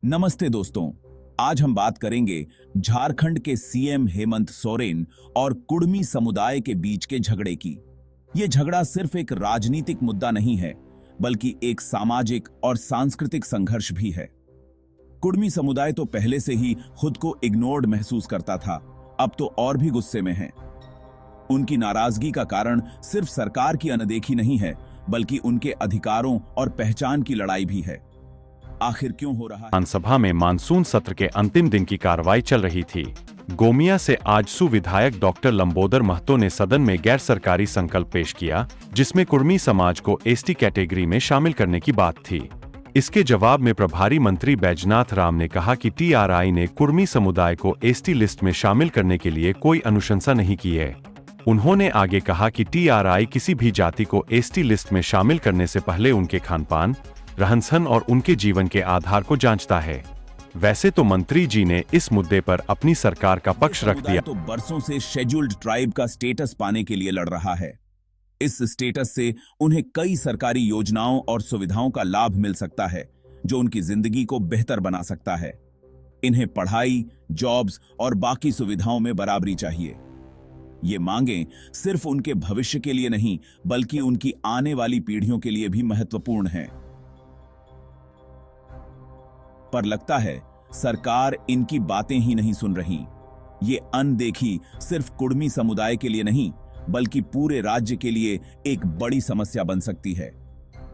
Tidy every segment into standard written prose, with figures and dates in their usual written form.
नमस्ते दोस्तों। आज हम बात करेंगे झारखंड के सीएम हेमंत सोरेन और कुड़मी समुदाय के बीच के झगड़े की। ये झगड़ा सिर्फ एक राजनीतिक मुद्दा नहीं है, बल्कि एक सामाजिक और सांस्कृतिक संघर्ष भी है। कुड़मी समुदाय तो पहले से ही खुद को इग्नोर्ड महसूस करता था, अब तो और भी गुस्से में है। उनकी नाराजगी का कारण सिर्फ सरकार की अनदेखी नहीं है, बल्कि उनके अधिकारों और पहचान की लड़ाई भी है। आखिर क्यों हो रहा है? विधानसभा में मानसून सत्र के अंतिम दिन की कार्रवाई चल रही थी। गोमिया से आजसू विधायक डॉक्टर लंबोदर महतो ने सदन में गैर सरकारी संकल्प पेश किया, जिसमें कुड़मी समाज को एसटी कैटेगरी में शामिल करने की बात थी। इसके जवाब में प्रभारी मंत्री बैजनाथ राम ने कहा कि टीआरआई ने कुड़मी समुदाय को एसटी लिस्ट में शामिल करने के लिए कोई अनुशंसा नहीं की है। उन्होंने आगे कहा कि टीआरआई किसी भी जाति को एसटी लिस्ट में शामिल करने से पहले उनके खानपान, रहन-सहन और उनके जीवन के आधार को जांचता है। वैसे तो मंत्री जी ने इस मुद्दे पर अपनी सरकार का पक्ष रख दिया। तो बरसों से शेड्यूल्ड ट्राइब का स्टेटस पाने के लिए लड़ रहा है। इस स्टेटस से उन्हें कई सरकारी योजनाओं और सुविधाओं का लाभ मिल सकता है, जो उनकी जिंदगी को बेहतर बना सकता है। इन्हें पढ़ाई, जॉब्स और बाकी सुविधाओं में बराबरी चाहिए। ये मांगें सिर्फ उनके भविष्य के लिए नहीं, बल्कि उनकी आने वाली पीढ़ियों के लिए भी महत्वपूर्ण हैं। पर लगता है सरकार इनकी बातें ही नहीं सुन रही। ये अनदेखी सिर्फ कुड़मी समुदाय के लिए नहीं, बल्कि पूरे राज्य के लिए एक बड़ी समस्या बन सकती है।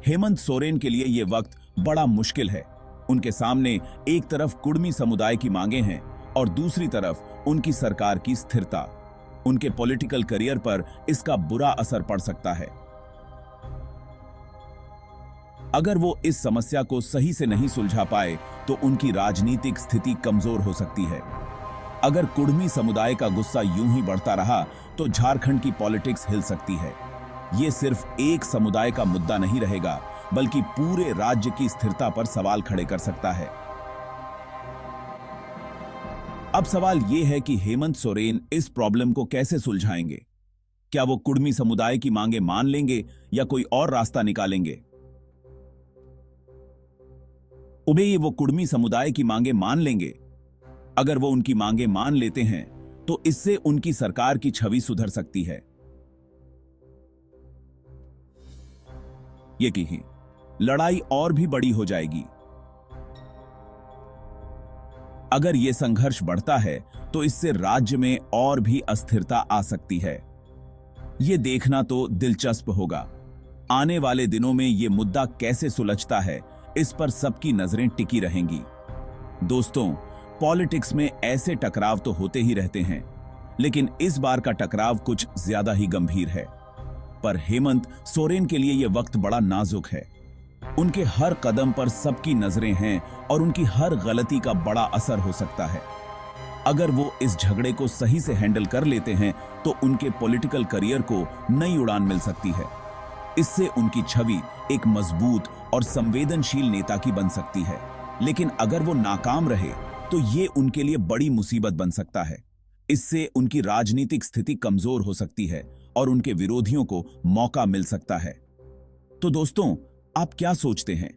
हेमंत सोरेन के लिए यह वक्त बड़ा मुश्किल है। उनके सामने एक तरफ कुड़मी समुदाय की मांगें हैं और दूसरी तरफ उनकी सरकार की स्थिरता। उनके पॉलिटिकल करियर पर इसका बुरा असर पड़ सकता है। अगर वो इस समस्या को सही से नहीं सुलझा पाए तो उनकी राजनीतिक स्थिति कमजोर हो सकती है। अगर कुड़मी समुदाय का गुस्सा यूं ही बढ़ता रहा तो झारखंड की पॉलिटिक्स हिल सकती है। ये सिर्फ एक समुदाय का मुद्दा नहीं रहेगा, बल्कि पूरे राज्य की स्थिरता पर सवाल खड़े कर सकता है। अब सवाल यह है कि हेमंत सोरेन इस प्रॉब्लम को कैसे सुलझाएंगे। क्या वो कुड़मी समुदाय की मांगे मान लेंगे या कोई और रास्ता निकालेंगे? वो कुड़मी समुदाय की मांगे मान लेंगे। अगर वो उनकी मांगे मान लेते हैं तो इससे उनकी सरकार की छवि सुधर सकती है। ये की लड़ाई और भी बड़ी हो जाएगी। अगर यह संघर्ष बढ़ता है तो इससे राज्य में और भी अस्थिरता आ सकती है। यह देखना तो दिलचस्प होगा। आने वाले दिनों में यह मुद्दा कैसे सुलझता है, इस पर सबकी नजरें टिकी रहेंगी। दोस्तों, पॉलिटिक्स में ऐसे टकराव तो होते ही रहते हैं, लेकिन इस बार का टकराव कुछ ज्यादा ही गंभीर है। पर हेमंत सोरेन के लिए यह वक्त बड़ा नाजुक है। उनके हर कदम पर सबकी नजरें हैं और उनकी हर गलती का बड़ा असर हो सकता है। अगर वो इस झगड़े को सही से हैंडल कर लेते हैं तो उनके पॉलिटिकल करियर को नई उड़ान मिल सकती है। इससे उनकी छवि एक मजबूत और संवेदनशील नेता की बन सकती है। लेकिन अगर वो नाकाम रहे तो ये उनके लिए बड़ी मुसीबत बन सकता है। इससे उनकी राजनीतिक स्थिति कमजोर हो सकती है और उनके विरोधियों को मौका मिल सकता है। तो दोस्तों, आप क्या सोचते हैं?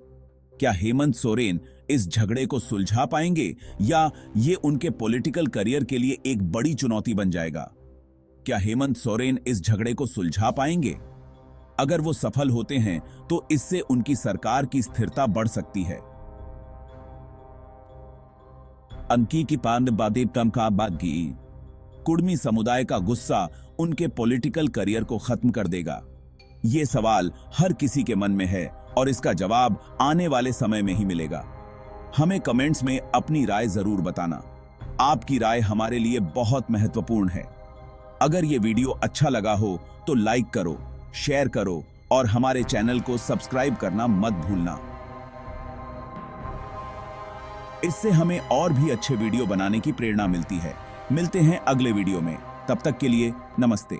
क्या हेमंत सोरेन इस झगड़े को सुलझा पाएंगे या ये उनके पॉलिटिकल करियर के लिए एक बड़ी चुनौती बन जाएगा? क्या हेमंत सोरेन इस झगड़े को सुलझा पाएंगे? अगर वो सफल होते हैं तो इससे उनकी सरकार की स्थिरता बढ़ सकती है। अंकी की पांड बादेव का बागी कुड़मी समुदाय का गुस्सा उनके पॉलिटिकल करियर को खत्म कर देगा। ये सवाल हर किसी के मन में है और इसका जवाब आने वाले समय में ही मिलेगा। हमें कमेंट्स में अपनी राय जरूर बताना। आपकी राय हमारे लिए बहुत महत्वपूर्ण है। अगर ये वीडियो अच्छा लगा हो तो लाइक करो, शेयर करो और हमारे चैनल को सब्सक्राइब करना मत भूलना। इससे हमें और भी अच्छे वीडियो बनाने की प्रेरणा मिलती है। मिलते हैं अगले वीडियो में। तब तक के लिए नमस्ते।